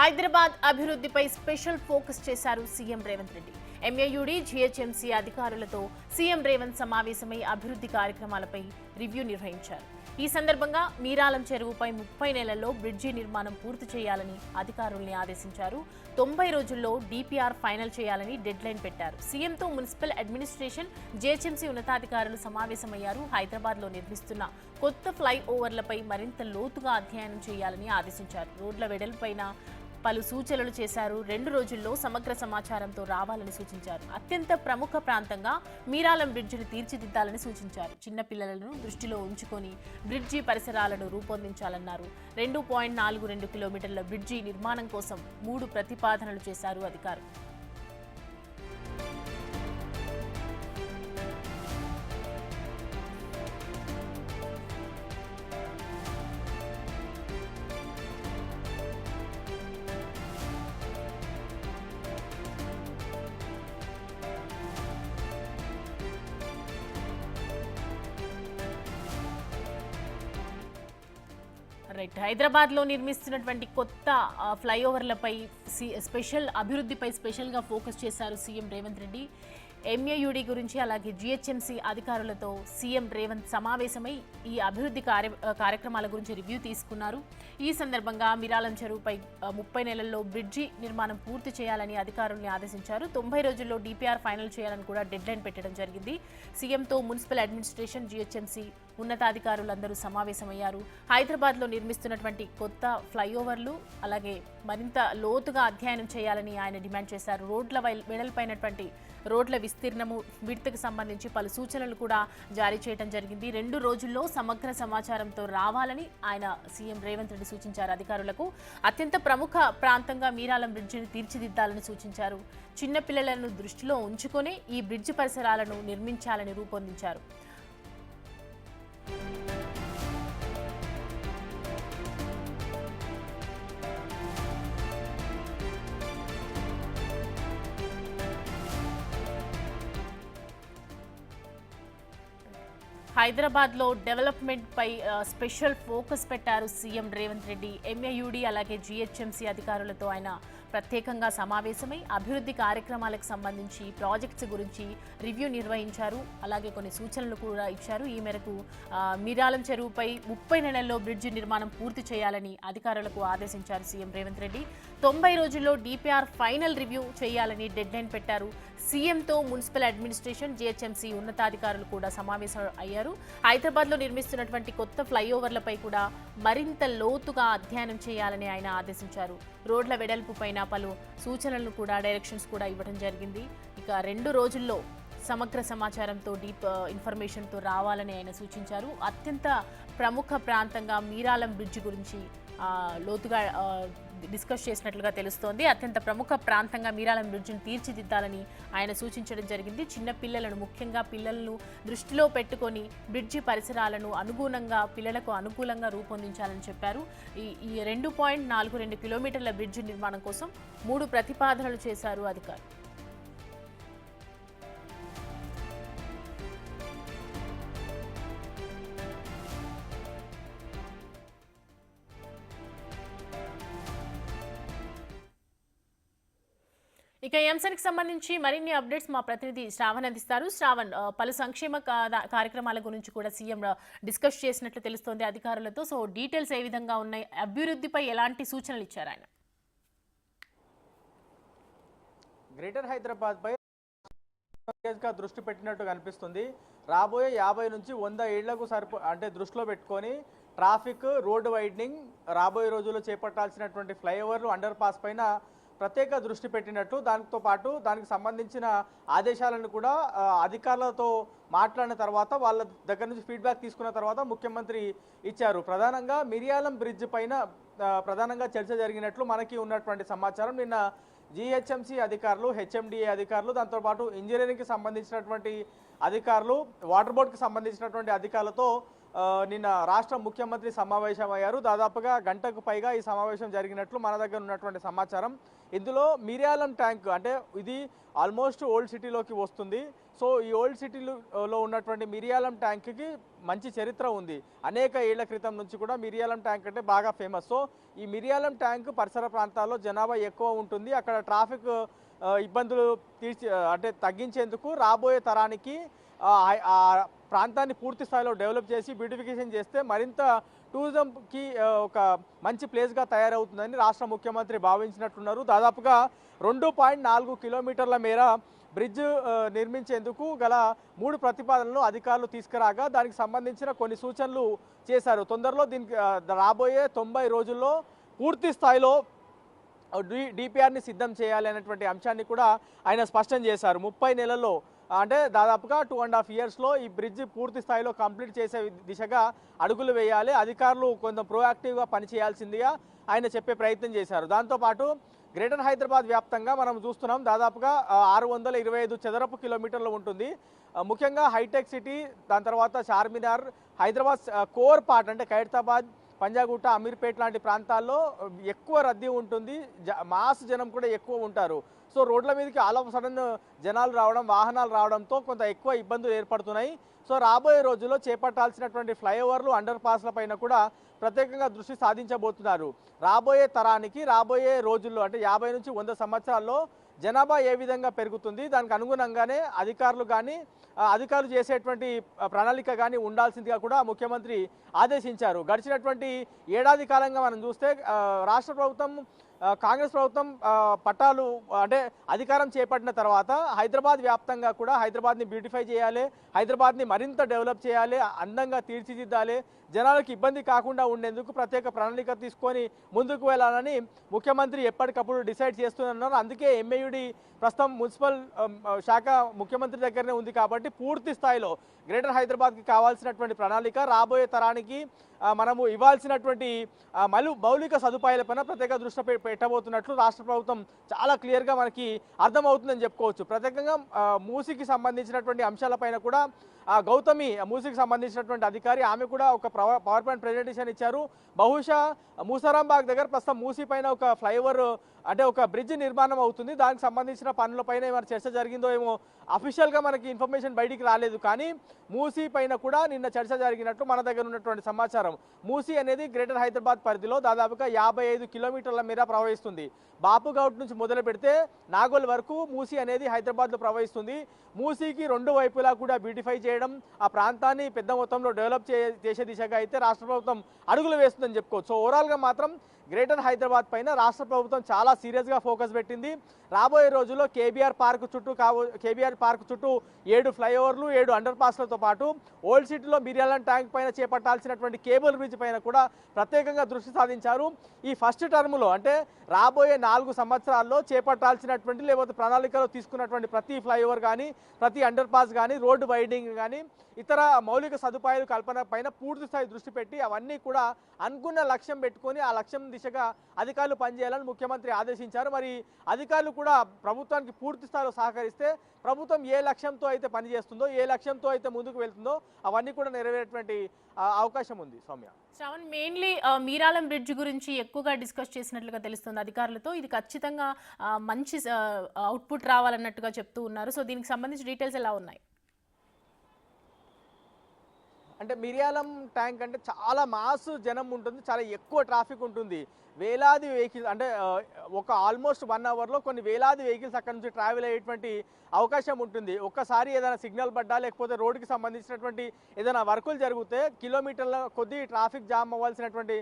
హైదరాబాద్ అభివృద్ధిపై special focus చేశారు CM Revanth Reddy. MAUD, GHMC అధికారులతో సీఎం రేవంత్ సమావేశమై అభివృద్ధి కార్యక్రమాలపై రివ్యూ నిర్వహించారు. ఈ సందర్భంగా మీరాలం చెరువుపై 30 నెలల్లో బ్రిడ్జి నిర్మాణం పూర్తి చేయాలని అధికారుల్ని ఆదేశించారు. 90 రోజుల్లో డీపీఆర్ ఫైనల్ చేయాలని డెడ్లైన్ పెట్టారు. సీఎంతో మున్సిపల్ అడ్మినిస్ట్రేషన్, జీహెచ్ఎంసీ ఉన్నతాధికారులు సమావేశమయ్యారు. హైదరాబాద్లో నిర్మిస్తున్న కొత్త ఫ్లై ఓవర్లపై మరింత లోతుగా అధ్యయనం చేయాలని ఆదేశించారు. రోడ్ల వెడల్పైన పలు సూచనలు చేశారు. 2 రోజుల్లో సమగ్ర సమాచారంతో రావాలని సూచించారు. అత్యంత ప్రముఖ ప్రాంతంగా మీరాలం బ్రిడ్జిని తీర్చిదిద్దాలని సూచించారు. చిన్నపిల్లలను దృష్టిలో ఉంచుకొని బ్రిడ్జి పరిసరాలను రూపొందించాలన్నారు. 2.42 కిలోమీటర్ల బ్రిడ్జి నిర్మాణం కోసం 3 ప్రతిపాదనలు చేశారు అధికారులు. హైదరాబాద్లో నిర్మిస్తున్నటువంటి కొత్త ఫ్లైఓవర్లపై స్పెషల్ అభివృద్ధిపై స్పెషల్గా ఫోకస్ చేశారు సీఎం రేవంత్ రెడ్డి. ఎంఏయుడి గురించి అలాగే జీహెచ్ఎంసీ అధికారులతో సీఎం రేవంత్ సమావేశమై ఈ అభివృద్ధి కార్యక్రమాల గురించి రివ్యూ తీసుకున్నారు. ఈ సందర్భంగా మీరాలం చెరువుపై 30 నెలల్లో బ్రిడ్జి నిర్మాణం పూర్తి చేయాలని అధికారుల్ని ఆదేశించారు. 90 రోజుల్లో డీపీఆర్ ఫైనల్ చేయాలని కూడా డెడ్లైన్ పెట్టడం జరిగింది. సీఎంతో మున్సిపల్ అడ్మినిస్ట్రేషన్, జీహెచ్ఎంసీ ఉన్నతాధికారులందరూ సమావేశమయ్యారు. హైదరాబాద్లో నిర్మిస్తున్నటువంటి కొత్త ఫ్లైఓవర్లు అలాగే మరింత లోతుగా అధ్యయనం చేయాలని ఆయన డిమాండ్ చేశారు. రోడ్ల వెడల్పైనటువంటి రోడ్ల విస్తీర్ణము, విడతకు సంబంధించి పలు సూచనలు కూడా జారీ చేయడం జరిగింది. 2 రోజుల్లో సమగ్ర సమాచారంతో రావాలని ఆయన సీఎం రేవంత్ రెడ్డి సూచించారు అధికారులకు. అత్యంత ప్రముఖ ప్రాంతంగా మీరాలం బ్రిడ్జిని తీర్చిదిద్దాలని సూచించారు. చిన్నపిల్లలను దృష్టిలో ఉంచుకొని ఈ బ్రిడ్జి పరిసరాలను నిర్మించాలని రూపొందించారు. హైదరాబాద్లో డెవలప్మెంట్ పై స్పెషల్ ఫోకస్ పెట్టారు సీఎం రేవంత్ రెడ్డి. ఎంఏయుడి అలాగే జీహెచ్ఎంసీ అధికారులతో ఆయన ప్రత్యేకంగా సమావేశమై అభివృద్ధి కార్యక్రమాలకు సంబంధించి ప్రాజెక్ట్స్ గురించి రివ్యూ నిర్వహించారు. అలాగే కొన్ని సూచనలు కూడా ఇచ్చారు. ఈ మేరకు మీరాలం చెరువుపై 30 నెలల్లో బ్రిడ్జి నిర్మాణం పూర్తి చేయాలని అధికారులకు ఆదేశించారు సీఎం రేవంత్ రెడ్డి. 90 రోజుల్లో డీపీఆర్ ఫైనల్ రివ్యూ చేయాలని డెడ్లైన్ పెట్టారు. సీఎంతో మున్సిపల్ అడ్మినిస్ట్రేషన్, జీహెచ్ఎంసీ ఉన్నతాధికారులు కూడా సమావేశం అయ్యారు. హైదరాబాద్లో నిర్మిస్తున్నటువంటి కొత్త ఫ్లైఓవర్లపై కూడా మరింత లోతుగా అధ్యయనం చేయాలని ఆయన ఆదేశించారు. రోడ్ల వెడల్పు పైన పలు సూచనలను కూడా, డైరెక్షన్స్ కూడా ఇవ్వడం జరిగింది. ఇక 2 రోజుల్లో సమగ్ర సమాచారంతో, డీప్ ఇన్ఫర్మేషన్తో రావాలని ఆయన సూచించారు. అత్యంత ప్రముఖ ప్రాంతంగా మీరాలం బ్రిడ్జి గురించి లోతుగా డిస్కస్ చేసినట్లుగా తెలుస్తోంది. అత్యంత ప్రముఖ ప్రాంతంగా మీరాలం బ్రిడ్జిని తీర్చిదిద్దాలని ఆయన సూచించడం జరిగింది. చిన్న పిల్లలను, ముఖ్యంగా పిల్లలను దృష్టిలో పెట్టుకొని బ్రిడ్జి పరిసరాలను పిల్లలకు అనుకూలంగా రూపొందించాలని చెప్పారు. ఈ 2.42 కిలోమీటర్ల బ్రిడ్జి నిర్మాణం కోసం 3 ప్రతిపాదనలు చేశారు అధికారులు. ఇక ఈ అంశానికి సంబంధించి మరిన్ని అప్డేట్స్ మా ప్రతినిధి శ్రావణ్ అందిస్తారు. శ్రావణ్, పలు సంక్షేమ కార్యక్రమాల గురించి కూడా సీఎం డిస్కస్ చేసినట్లు తెలుస్తోంది అధికారులతో. సో డీటెయిల్స్ ఏ విధంగా ఉన్నాయి? అభివృద్ధిపై ఎలాంటి సూచనలు ఇచ్చారు ఆయన? గ్రేటర్ హైదరాబాద్ పై దృష్టి పెట్టినట్టు కనిపిస్తుంది. రాబోయే 50 నుంచి 100 ఏళ్లకు అంటే దృష్టిలో పెట్టుకొని ట్రాఫిక్, రోడ్డు వైడనింగ్, రాబోయే రోజుల్లో చేపట్టాల్సినటువంటి ఫ్లైఓవర్లు, అండర్ పాస్ పైన ప్రత్యేక దృష్టి పెట్టినట్టు, దానితో పాటు దానికి సంబంధించిన ఆదేశాలను కూడా అధికారులతో మాట్లాడిన తర్వాత, వాళ్ళ దగ్గర నుంచి ఫీడ్బ్యాక్ తీసుకున్న తర్వాత ముఖ్యమంత్రి ఇచ్చారు. ప్రధానంగా మిరియాలం బ్రిడ్జ్ పైన ప్రధానంగా చర్చ జరిగినట్లు మనకి ఉన్నటువంటి సమాచారం. నిన్న జీహెచ్ఎంసీ అధికారులు, హెచ్ఎండిఏ అధికారులు, దాంతోపాటు ఇంజనీరింగ్కి సంబంధించినటువంటి అధికారులు, వాటర్ బోర్డుకి సంబంధించినటువంటి అధికారులతో నిన్న రాష్ట్ర ముఖ్యమంత్రి సమావేశమయ్యారు. దాదాపుగా గంటకు పైగా ఈ సమావేశం జరిగినట్లు మన దగ్గర ఉన్నటువంటి సమాచారం. ఇందులో మిరియాలం ట్యాంక్, అంటే ఇది ఆల్మోస్ట్ ఓల్డ్ సిటీలోకి వస్తుంది. సో ఈ ఓల్డ్ సిటీలో ఉన్నటువంటి మిరియాలం ట్యాంక్కి మంచి చరిత్ర ఉంది. అనేక ఏళ్ల క్రితం నుంచి కూడా మిరియాలం ట్యాంక్ అంటే బాగా ఫేమస్. సో ఈ మిరియాలం ట్యాంక్ పరిసర ప్రాంతాల్లో జనాభా ఎక్కువ ఉంటుంది. అక్కడ ట్రాఫిక్ ఇబ్బందులు అంటే తగ్గించేందుకు రాబోయే తరానికి ఆ ప్రాంతాన్ని పూర్తి స్థాయిలో డెవలప్ చేసి బ్యూటిఫికేషన్ చేస్తే మరింత టూరిజంకి ఒక మంచి ప్లేస్గా తయారవుతుందని రాష్ట్ర ముఖ్యమంత్రి భావించినట్టున్నారు. దాదాపుగా 2.4 కిలోమీటర్ల మేర బ్రిడ్జ్ నిర్మించేందుకు గల 3 ప్రతిపాదనలు అధికారులు తీసుకురాగా దానికి సంబంధించిన కొన్ని సూచనలు చేశారు. తొందరలో దీనికి రాబోయే 90 రోజుల్లో పూర్తి స్థాయిలో డిపిఆర్ని సిద్ధం చేయాలి అనేటువంటి అంశాన్ని కూడా ఆయన స్పష్టం చేశారు. 30 నెలల్లో అంటే దాదాపుగా 2.5 ఇయర్స్లో ఈ బ్రిడ్జ్ పూర్తి స్థాయిలో కంప్లీట్ చేసే దిశగా అడుగులు వేయాలి, అధికారులు కొంచెం ప్రోయాక్టివ్గా పనిచేయాల్సిందిగా ఆయన చెప్పే ప్రయత్నం చేశారు. దాంతోపాటు గ్రేటర్ హైదరాబాద్ వ్యాప్తంగా మనం చూస్తున్నాం దాదాపుగా 625 చదరపు కిలోమీటర్లు ఉంటుంది. ముఖ్యంగా హైటెక్ సిటీ, దాని తర్వాత చార్మినార్, హైదరాబాద్ కోర్ పార్ట్ అంటే ఖైరతాబాద్, పంజాగుట్ట, అమీర్పేట్ లాంటి ప్రాంతాల్లో ఎక్కువ రద్దీ ఉంటుంది. మాస్ జనం కూడా ఎక్కువ ఉంటారు. సో రోడ్ల మీదకి ఆల్ ఆఫ్ సడన్ జనాలు రావడం, వాహనాలు రావడంతో కొంత ఎక్కువ ఇబ్బందులు ఏర్పడుతున్నాయి. సో రాబోయే రోజుల్లో చేపట్టాల్సినటువంటి ఫ్లైఓవర్లు, అండర్ పాస్ల పైన కూడా ప్రత్యేకంగా దృష్టి సాధించబోతున్నారు. రాబోయే తరానికి రాబోయే రోజుల్లో అంటే 50 నుంచి 100 సంవత్సరాల్లో జనాభా ఏ విధంగా పెరుగుతుంది, దానికి అనుగుణంగానే అధికారులు చేసేటువంటి ప్రణాళిక కానీ ఉండాల్సిందిగా కూడా ముఖ్యమంత్రి ఆదేశించారు. గడిచినటువంటి ఏడాది కాలంగా మనం చూస్తే రాష్ట్ర ప్రభుత్వం, కాంగ్రెస్ ప్రభుత్వం పట్టాలు అంటే అధికారం చేపట్టిన తర్వాత హైదరాబాద్ వ్యాప్తంగా కూడా హైదరాబాద్ని బ్యూటిఫై చేయాలి, హైదరాబాద్ని మరింత డెవలప్ చేయాలి, అందంగా తీర్చిదిద్దాలి, జనాలకు ఇబ్బంది కాకుండా ఉండేందుకు ప్రత్యేక ప్రణాళిక తీసుకొని ముందుకు వెళ్ళాలని ముఖ్యమంత్రి ఎప్పటికప్పుడు డిసైడ్ చేస్తున్నారు. అందుకే ఎంఏయుడి ప్రస్తుతం మున్సిపల్ శాఖ ముఖ్యమంత్రి దగ్గరనే ఉంది కాబట్టి పూర్తి స్థాయిలో గ్రేటర్ హైదరాబాద్కి కావాల్సినటువంటి ప్రణాళిక, రాబోయే తరానికి మనము ఇవ్వాల్సినటువంటి మౌలిక సదుపాయాలపైన ప్రత్యేక దృష్టి పెట్టబోతున్నట్లు రాష్ట్ర ప్రభుత్వం చాలా క్లియర్గా మనకి అర్థమవుతుందని చెప్పుకోవచ్చు. ప్రత్యేకంగా మూసీకి సంబంధించినటువంటి అంశాలపైన కూడా గౌతమి, మూసీకి సంబంధించినటువంటి అధికారి, ఆమె కూడా ఒక పవర్ పాయింట్ ప్రెజెంటేషన్ ఇచ్చారు. బహుశా మూసారాంబాగ్ దగ్గర ప్రస్తుతం మూసీ పైన ఒక ఫ్లైఓవర్ అంటే ఒక బ్రిడ్జ్ నిర్మాణం అవుతుంది. దానికి సంబంధించిన పనులపైన ఏమైనా చర్చ జరిగిందో ఏమో, అఫీషియల్గా మనకి ఇన్ఫర్మేషన్ బయటికి రాలేదు. కానీ మూసీ పైన కూడా నిన్న చర్చ జరిగినట్టు మన దగ్గర ఉన్నటువంటి సమాచారం. మూసీ అనేది గ్రేటర్ హైదరాబాద్ పరిధిలో దాదాపుగా 55 కిలోమీటర్ల మేర ప్రవహిస్తుంది. బాపుగౌట్ నుంచి మొదలు పెడితే నాగోల్ వరకు మూసీ అనేది హైదరాబాద్లో ప్రవహిస్తుంది. మూసీకి 2 వైపులా కూడా బ్యూటిఫై చేయడం, ఆ ప్రాంతాన్ని పెద్ద మొత్తంలో డెవలప్ చేసే దిశగా అయితే రాష్ట్ర ప్రభుత్వం అడుగులు వేస్తుందని చెప్పుకోవచ్చు. సో ఓవరాల్గా మాత్రం గ్రేటర్ హైదరాబాద్ పైన రాష్ట్ర ప్రభుత్వం చాలా సీరియస్గా ఫోకస్ పెట్టింది. రాబోయే రోజుల్లో కేబీఆర్ పార్క్ చుట్టూ 7 ఫ్లైఓవర్లు, 7 అండర్ పాస్లతో పాటు ఓల్డ్ సిటీలో మిరియాలం ట్యాంక్ పైన చేపట్టాల్సినటువంటి కేబుల్ బ్రిడ్జ్ పైన కూడా ప్రత్యేకంగా దృష్టి సాధించారు. ఈ ఫస్ట్ టర్మ్లో అంటే రాబోయే 4 సంవత్సరాల్లో చేపట్టాల్సినటువంటి లేకపోతే ప్రణాళికలో తీసుకున్నటువంటి ప్రతి ఫ్లైఓవర్ కానీ, ప్రతి అండర్ పాస్ కానీ, రోడ్డు వైడింగ్ కానీ, ఇతర మౌలిక సదుపాయాల కల్పన పైన పూర్తి స్థాయి దృష్టి పెట్టి అవన్నీ కూడా అనుకున్న లక్ష్యం పెట్టుకొని ఆ లక్ష్యం దిశగా అధికారులు పనిచేయాలని ముఖ్యమంత్రి ఆదేశించారు. మరి అధికారులు కూడా ప్రభుత్వానికి పూర్తి స్థాయిలో సహకరిస్తే ప్రభుత్వం ఏ లక్ష్యంతో అయితే పనిచేస్తుందో, ఏ లక్ష్యంతో అయితే ముందుకు వెళ్తుందో అవన్నీ కూడా నెరవేరేటువంటి అవకాశం ఉంది. సౌమ్య, శ్రవణ్, మెయిన్లీ మీరాలం బ్రిడ్జ్ గురించి ఎక్కువగా డిస్కస్ చేసినట్లుగా తెలుస్తుంది అధికారులతో. ఇది ఖచ్చితంగా మంచి అవుట్పుట్ రావాలన్నట్టుగా చెప్తూ ఉన్నారు. సో దీనికి సంబంధించి డీటెయిల్స్ ఎలా ఉన్నాయి? అంటే మిరియాలం ట్యాంక్ అంటే చాలా మాస్ జనం ఉంటుంది, చాలా ఎక్కువ ట్రాఫిక్ ఉంటుంది. వేలాది వెహికల్స్ అంటే ఒక ఆల్మోస్ట్ 1 అవర్లో కొన్ని వేలాది వెహికల్స్ అక్కడ నుంచి ట్రావెల్ అయ్యేటువంటి అవకాశం ఉంటుంది. ఒక్కసారి ఏదైనా సిగ్నల్ పడ్డా లేకపోతే రోడ్డుకి సంబంధించినటువంటి ఏదైనా వర్కులు జరిగితే కిలోమీటర్ల కొద్ది ట్రాఫిక్ జామ్ అవ్వాల్సినటువంటి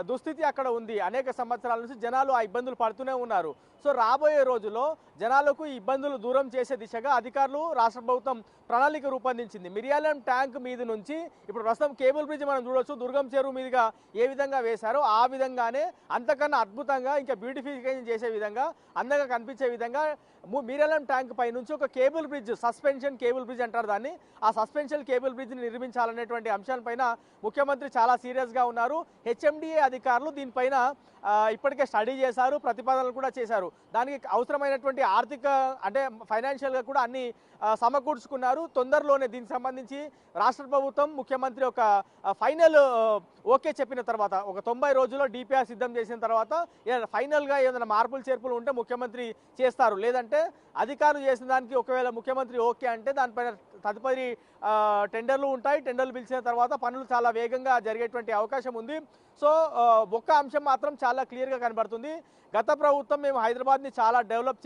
దుస్థితి అక్కడ ఉంది. అనేక సంవత్సరాల నుంచి జనాలు ఆ ఇబ్బందులు పడుతూనే ఉన్నారు. సో రాబోయే రోజుల్లో జనాలకు ఈ ఇబ్బందులు దూరం చేసే దిశగా అధికారులు, రాష్ట్ర ప్రభుత్వం ప్రణాళిక రూపొందించింది. మిరియాలం ట్యాంక్ మీద నుంచి ఇప్పుడు ప్రస్తుతం కేబుల్ బ్రిడ్జ్ మనం చూడొచ్చు, దుర్గం చెరువు మీదుగా ఏ విధంగా వేశారో ఆ విధంగానే అంతకన్నా అద్భుతంగా ఇంకా బ్యూటిఫికేషన్ చేసే విధంగా, అందంగా కనిపించే విధంగా మిరియాలం ట్యాంక్ పై నుంచి ఒక cable bridge, suspension cable bridge అంటారు దాన్ని, ఆ సస్పెన్షన్ కేబుల్ బ్రిడ్జ్ని నిర్మించాలనేటువంటి అంశాలపైన ముఖ్యమంత్రి చాలా సీరియస్గా ఉన్నారు. హెచ్ఎండిఏ అధికారులు దీనిపైన ఇప్పటికే స్టడీ చేశారు, ప్రతిపాదనలు కూడా చేశారు. దానికి అవసరమైనటువంటి ఆర్థిక అంటే ఫైనాన్షియల్గా కూడా అన్ని సమకూర్చుకున్నారు. తొందరలోనే దీనికి సంబంధించి రాష్ట్ర ప్రభుత్వం, ముఖ్యమంత్రి ఒక ఫైనల్ ఓకే చెప్పిన తర్వాత ఒక 90 రోజుల్లో డిపిఆర్ సిద్ధం చేసిన తర్వాత ఫైనల్గా ఏదైనా మార్పులు చేర్పులు ఉంటే ముఖ్యమంత్రి చేస్తారు. లేదంటే ఏంటంటే అధికారులు చేసిన దానికి ఒకవేళ ముఖ్యమంత్రి ఓకే అంటే దానిపైన తదుపరి టెండర్లు ఉంటాయి. టెండర్లు పిలిచిన తర్వాత పనులు చాలా వేగంగా జరిగేటువంటి అవకాశం ఉంది. సో ఒక్క అంశం మాత్రం చాలా క్లియర్గా కనబడుతుంది. గత ప్రభుత్వం మేము హైదరాబాద్ని చాలా డెవలప్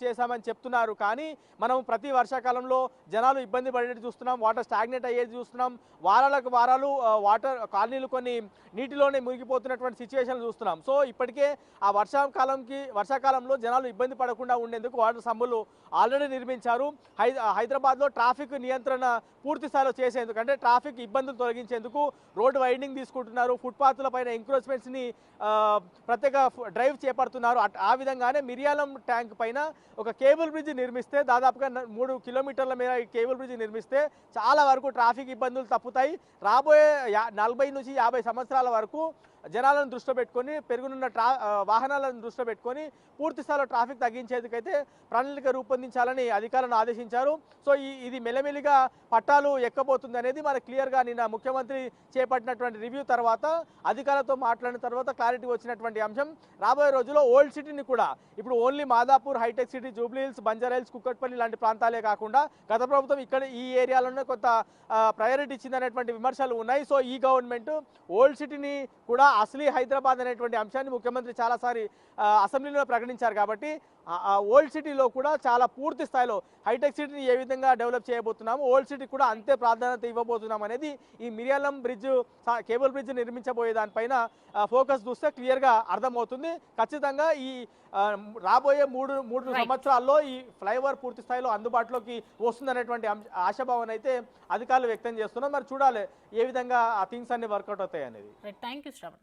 చేశామని చెప్తున్నారు. కానీ మనం ప్రతి వర్షాకాలంలో జనాలు ఇబ్బంది పడేది చూస్తున్నాం, వాటర్ స్టాగ్నేట్ అయ్యేది చూస్తున్నాం, వారాలకు వారాలు వాటర్ కాలనీలు కొన్ని నీటిలోనే మునిగిపోతున్నటువంటి సిచ్యువేషన్ చూస్తున్నాం. సో ఇప్పటికే ఆ వర్షాకాలంలో జనాలు ఇబ్బంది పడకుండా ఉండేందుకు వాటర్ సమ్ములు ఆల్రెడీ నిర్మించారు. హైదరాబాద్లో ట్రాఫిక్ నియంత్రణ పూర్తి స్థాయిలో చేసేందుకు, అంటే ట్రాఫిక్ ఇబ్బందులు తొలగించేందుకు రోడ్ వైడనింగ్ తీసుకుంటున్నారు. ఫుట్పాత్ల పైన ఎంక్రోచ్మెంట్స్ని ప్రత్యేక డ్రైవ్ చేపడుతున్నారు. ఆ విధంగానే మిరియాలం ట్యాంక్ పైన ఒక కేబుల్ బ్రిడ్జ్ నిర్మిస్తే, దాదాపుగా 3 కిలోమీటర్ల మేర ఈ కేబుల్ బ్రిడ్జ్ నిర్మిస్తే చాలా వరకు ట్రాఫిక్ ఇబ్బందులు తప్పుతాయి. రాబోయే 40 నుంచి 50 సంవత్సరాల వరకు జనాలను దృష్టిలో పెట్టుకొని, పెరుగునున్న వాహనాలను దృష్టిలో పెట్టుకొని పూర్తి స్థాయిలో ట్రాఫిక్ తగ్గించేందుకైతే ప్రణాళిక రూపొందించాలని అధికారులను ఆదేశించారు. సో ఇది మెల్లమెల్లిగా పట్టాలు ఎక్కబోతుంది అనేది మనకు క్లియర్గా నిన్న ముఖ్యమంత్రి చేపట్టినటువంటి రివ్యూ తర్వాత, అధికారులతో మాట్లాడిన తర్వాత క్లారిటీ వచ్చినటువంటి అంశం. రాబోయే రోజుల్లో ఓల్డ్ సిటీని కూడా ఇప్పుడు only Madhapur, hitech city, jubilee hills, Banjara hills, Kukatpally లాంటి ప్రాంతాలే కాకుండా గత ప్రభుత్వం ఇక్కడ ఈ ఏరియాలోనే కొంత ప్రయారిటీ ఇచ్చిందనేటువంటి విమర్శలు ఉన్నాయి. సో ఈ గవర్నమెంట్ ఓల్డ్ సిటీని కూడా అసలీ హైదరాబాద్ అనేటువంటి అంశాన్ని ముఖ్యమంత్రి చాలాసారి అసెంబ్లీలో ప్రకటించారు. కాబట్టి ఓల్డ్ సిటీలో కూడా చాలా పూర్తి స్థాయిలో హైటెక్ సిటీని ఏ విధంగా డెవలప్ చేయబోతున్నాము, ఓల్డ్ సిటీ కూడా అంతే ప్రాధాన్యత ఇవ్వబోతున్నాం అనేది ఈ మిరియాలం బ్రిడ్జ్, కేబుల్ బ్రిడ్జ్ నిర్మించబోయే దానిపైన ఫోకస్ చూస్తే క్లియర్గా అర్థమవుతుంది. ఖచ్చితంగా ఈ రాబోయే మూడు సంవత్సరాల్లో ఈ ఫ్లైఓవర్ పూర్తి స్థాయిలో అందుబాటులోకి వస్తుందనేటువంటి ఆశాభావం అయితే అధికారులు వ్యక్తం చేస్తున్నారు. మరి చూడాలి ఏ విధంగా ఆ థింగ్స్ అన్ని వర్కౌట్ అవుతాయి అనేది. Thank you Shravan.